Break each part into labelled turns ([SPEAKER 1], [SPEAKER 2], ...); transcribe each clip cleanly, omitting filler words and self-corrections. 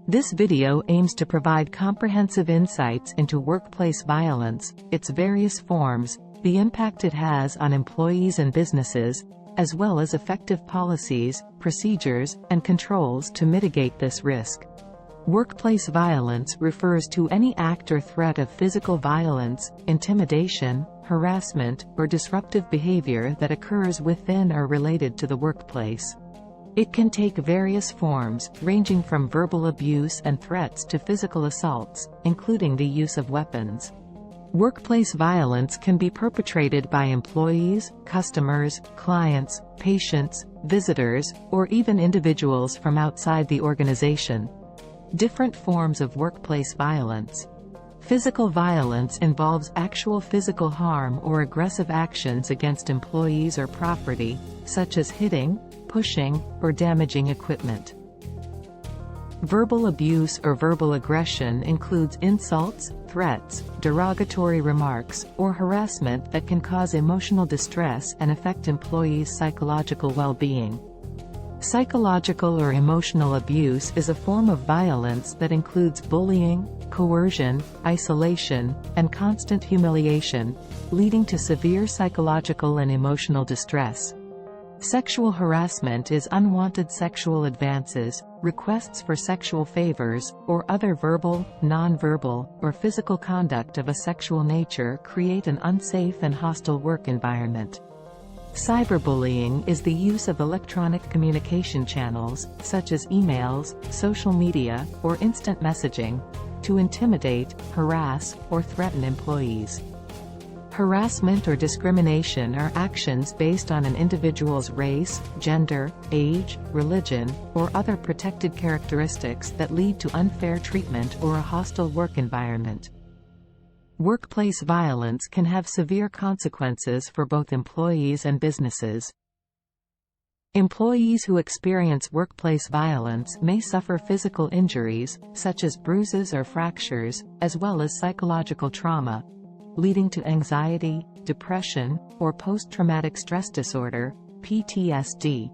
[SPEAKER 1] This video aims to provide comprehensive insights into workplace violence, its various forms, the impact it has on employees and businesses, as well as effective policies, procedures, and controls to mitigate this risk. Workplace violence refers to any act or threat of physical violence, intimidation, harassment, or disruptive behavior that occurs within or related to the workplace. It can take various forms, ranging from verbal abuse and threats to physical assaults, including the use of weapons. Workplace violence can be perpetrated by employees, customers, clients, patients, visitors, or even individuals from outside the organization. Different forms of workplace violence. Physical violence involves actual physical harm or aggressive actions against employees or property, such as hitting, pushing, or damaging equipment. Verbal abuse or verbal aggression includes insults, threats, derogatory remarks, or harassment that can cause emotional distress and affect employees' psychological well-being. Psychological or emotional abuse is a form of violence that includes bullying, coercion, isolation, and constant humiliation, leading to severe psychological and emotional distress. Sexual harassment is unwanted sexual advances, requests for sexual favors, or other verbal, non-verbal, or physical conduct of a sexual nature create an unsafe and hostile work environment. Cyberbullying is the use of electronic communication channels, such as emails, social media, or instant messaging, to intimidate, harass, or threaten employees. Harassment or discrimination are actions based on an individual's race, gender, age, religion, or other protected characteristics that lead to unfair treatment or a hostile work environment. Workplace violence can have severe consequences for both employees and businesses. Employees who experience workplace violence may suffer physical injuries, such as bruises or fractures, as well as psychological trauma, leading to anxiety, depression, or post-traumatic stress disorder, PTSD.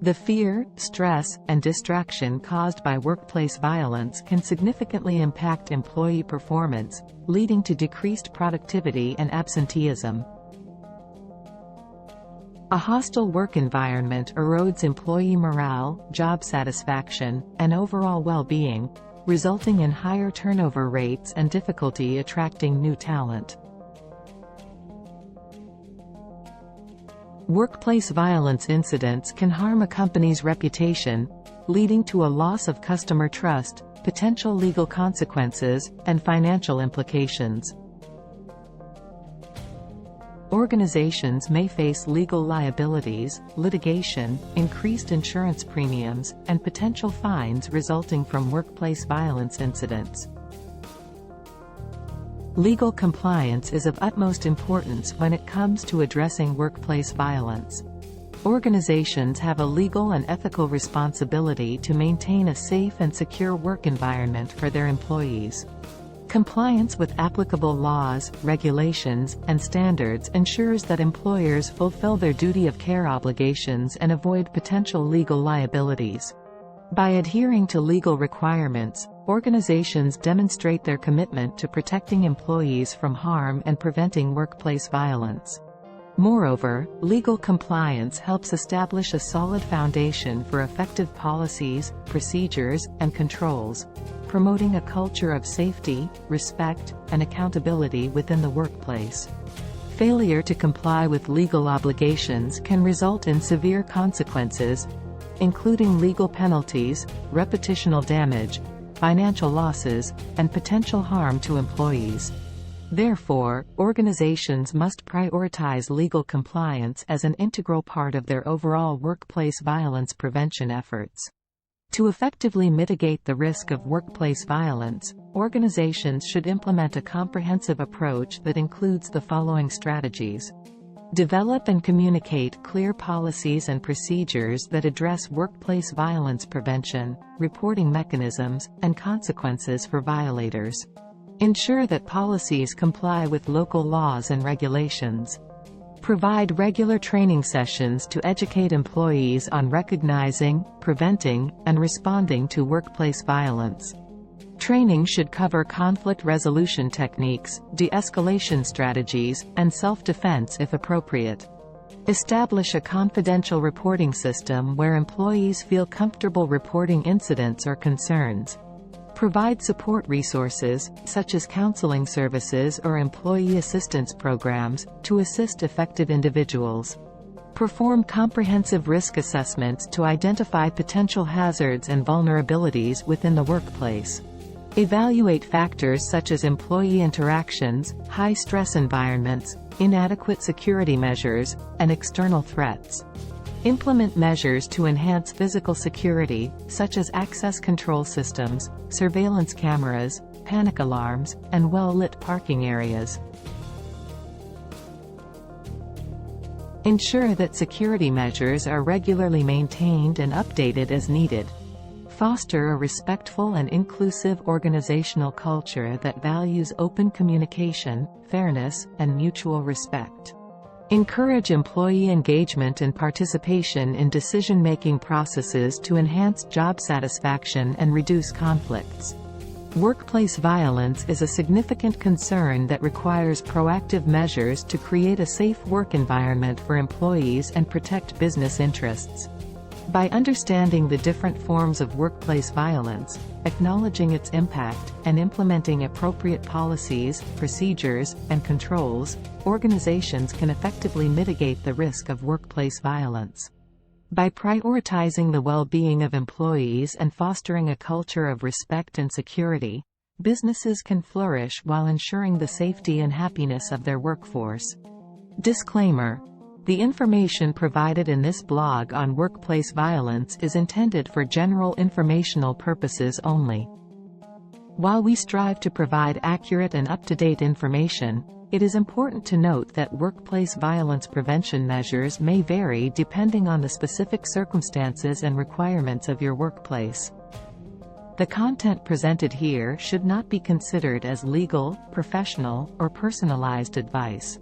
[SPEAKER 1] The fear, stress, and distraction caused by workplace violence can significantly impact employee performance, leading to decreased productivity and absenteeism. A hostile work environment erodes employee morale, job satisfaction, and overall well-being, resulting in higher turnover rates and difficulty attracting new talent. Workplace violence incidents can harm a company's reputation, leading to a loss of customer trust, potential legal consequences, and financial implications. Organizations may face legal liabilities, litigation, increased insurance premiums, and potential fines resulting from workplace violence incidents. Legal compliance is of utmost importance when it comes to addressing workplace violence. Organizations have a legal and ethical responsibility to maintain a safe and secure work environment for their employees. Compliance with applicable laws, regulations, and standards ensures that employers fulfill their duty of care obligations and avoid potential legal liabilities. By adhering to legal requirements, organizations demonstrate their commitment to protecting employees from harm and preventing workplace violence. Moreover, legal compliance helps establish a solid foundation for effective policies, procedures, and controls, promoting a culture of safety, respect, and accountability within the workplace. Failure to comply with legal obligations can result in severe consequences, including legal penalties, reputational damage, financial losses, and potential harm to employees. Therefore, organizations must prioritize legal compliance as an integral part of their overall workplace violence prevention efforts. To effectively mitigate the risk of workplace violence, organizations should implement a comprehensive approach that includes the following strategies. Develop and communicate clear policies and procedures that address workplace violence prevention, reporting mechanisms, and consequences for violators. Ensure that policies comply with local laws and regulations. Provide regular training sessions to educate employees on recognizing, preventing, and responding to workplace violence. Training should cover conflict resolution techniques, de-escalation strategies, and self-defense if appropriate. Establish a confidential reporting system where employees feel comfortable reporting incidents or concerns. Provide support resources, such as counseling services or employee assistance programs, to assist affected individuals. Perform comprehensive risk assessments to identify potential hazards and vulnerabilities within the workplace. Evaluate factors such as employee interactions, high-stress environments, inadequate security measures, and external threats. Implement measures to enhance physical security, such as access control systems, surveillance cameras, panic alarms, and well-lit parking areas. Ensure that security measures are regularly maintained and updated as needed. Foster a respectful and inclusive organizational culture that values open communication, fairness, and mutual respect. Encourage employee engagement and participation in decision-making processes to enhance job satisfaction and reduce conflicts. Workplace violence is a significant concern that requires proactive measures to create a safe work environment for employees and protect business interests. By understanding the different forms of workplace violence, acknowledging its impact, and implementing appropriate policies, procedures, and controls, organizations can effectively mitigate the risk of workplace violence. By prioritizing the well-being of employees and fostering a culture of respect and security, businesses can flourish while ensuring the safety and happiness of their workforce. Disclaimer: the information provided in this blog on workplace violence is intended for general informational purposes only. While we strive to provide accurate and up-to-date information, it is important to note that workplace violence prevention measures may vary depending on the specific circumstances and requirements of your workplace. The content presented here should not be considered as legal, professional, or personalized advice.